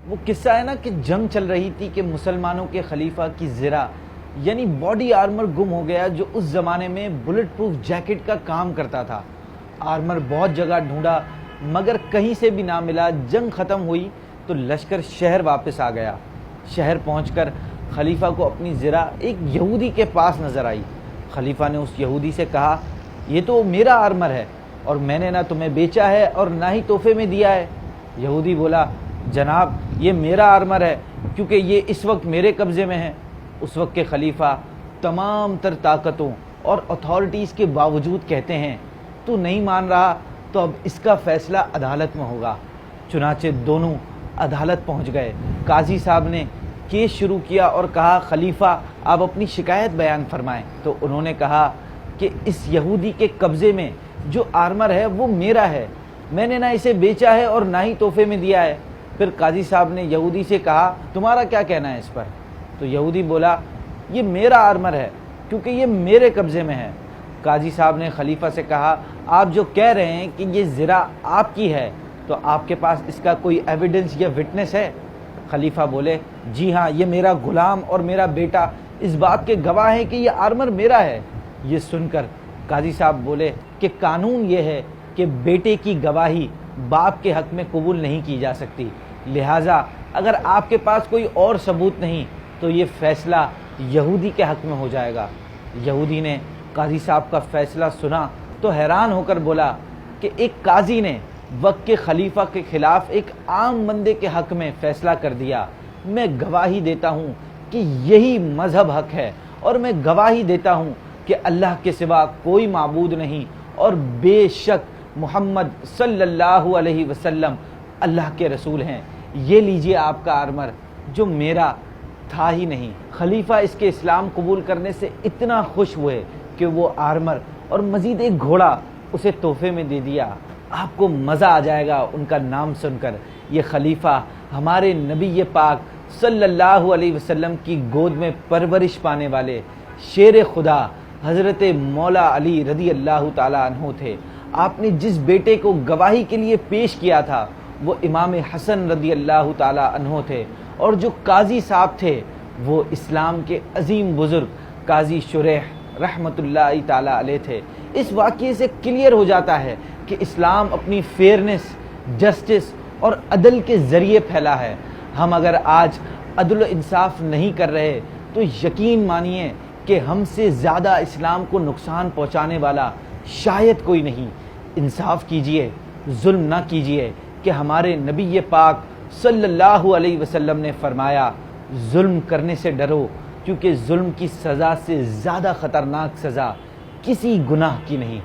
وہ قصہ ہے نا کہ جنگ چل رہی تھی کہ مسلمانوں کے خلیفہ کی زرہ یعنی باڈی آرمر گم ہو گیا، جو اس زمانے میں بلٹ پروف جیکٹ کا کام کرتا تھا۔ آرمر بہت جگہ ڈھونڈا مگر کہیں سے بھی نہ ملا۔ جنگ ختم ہوئی تو لشکر شہر واپس آ گیا۔ شہر پہنچ کر خلیفہ کو اپنی زرہ ایک یہودی کے پاس نظر آئی۔ خلیفہ نے اس یہودی سے کہا، یہ تو میرا آرمر ہے اور میں نے نہ تمہیں بیچا ہے اور نہ ہی تحفے میں دیا ہے۔ یہودی بولا، جناب یہ میرا آرمر ہے کیونکہ یہ اس وقت میرے قبضے میں ہے۔ اس وقت کے خلیفہ تمام تر طاقتوں اور اتھارٹیز کے باوجود کہتے ہیں، تو نہیں مان رہا تو اب اس کا فیصلہ عدالت میں ہوگا۔ چنانچہ دونوں عدالت پہنچ گئے۔ قاضی صاحب نے کیس شروع کیا اور کہا، خلیفہ آپ اپنی شکایت بیان فرمائیں۔ تو انہوں نے کہا کہ اس یہودی کے قبضے میں جو آرمر ہے وہ میرا ہے، میں نے نہ اسے بیچا ہے اور نہ ہی تحفے میں دیا ہے۔ پھر قاضی صاحب نے یہودی سے کہا، تمہارا کیا کہنا ہے اس پر؟ تو یہودی بولا، یہ میرا آرمر ہے کیونکہ یہ میرے قبضے میں ہے۔ قاضی صاحب نے خلیفہ سے کہا، آپ جو کہہ رہے ہیں کہ یہ زرہ آپ کی ہے تو آپ کے پاس اس کا کوئی ایویڈنس یا وٹنس ہے؟ خلیفہ بولے، جی ہاں، یہ میرا غلام اور میرا بیٹا اس بات کے گواہ ہیں کہ یہ آرمر میرا ہے۔ یہ سن کر قاضی صاحب بولے کہ قانون یہ ہے کہ بیٹے کی گواہی باپ کے حق میں قبول نہیں کی جا سکتی، لہٰذا اگر آپ کے پاس کوئی اور ثبوت نہیں تو یہ فیصلہ یہودی کے حق میں ہو جائے گا۔ یہودی نے قاضی صاحب کا فیصلہ سنا تو حیران ہو کر بولا کہ ایک قاضی نے وقت کے خلیفہ کے خلاف ایک عام بندے کے حق میں فیصلہ کر دیا۔ میں گواہی دیتا ہوں کہ یہی مذہب حق ہے، اور میں گواہی دیتا ہوں کہ اللہ کے سوا کوئی معبود نہیں، اور بے شک محمد صلی اللہ علیہ وسلم اللہ کے رسول ہیں۔ یہ لیجئے آپ کا آرمر جو میرا تھا ہی نہیں۔ خلیفہ اس کے اسلام قبول کرنے سے اتنا خوش ہوئے کہ وہ آرمر اور مزید ایک گھوڑا اسے تحفے میں دے دیا۔ آپ کو مزہ آ جائے گا ان کا نام سن کر۔ یہ خلیفہ ہمارے نبی پاک صلی اللہ علیہ وسلم کی گود میں پرورش پانے والے شیر خدا حضرت مولا علی رضی اللہ تعالی عنہ تھے۔ آپ نے جس بیٹے کو گواہی کے لیے پیش کیا تھا وہ امام حسن رضی اللہ تعالی عنہ تھے، اور جو قاضی صاحب تھے وہ اسلام کے عظیم بزرگ قاضی شریح رحمۃ اللہ تعالی علیہ تھے۔ اس واقعے سے کلیئر ہو جاتا ہے کہ اسلام اپنی فیئرنس، جسٹس اور عدل کے ذریعے پھیلا ہے۔ ہم اگر آج عدل و انصاف نہیں کر رہے تو یقین مانیے کہ ہم سے زیادہ اسلام کو نقصان پہنچانے والا شاید کوئی نہیں۔ انصاف کیجئے، ظلم نہ کیجئے، کہ ہمارے نبی پاک صلی اللہ علیہ وسلم نے فرمایا، ظلم کرنے سے ڈرو کیونکہ ظلم کی سزا سے زیادہ خطرناک سزا کسی گناہ کی نہیں۔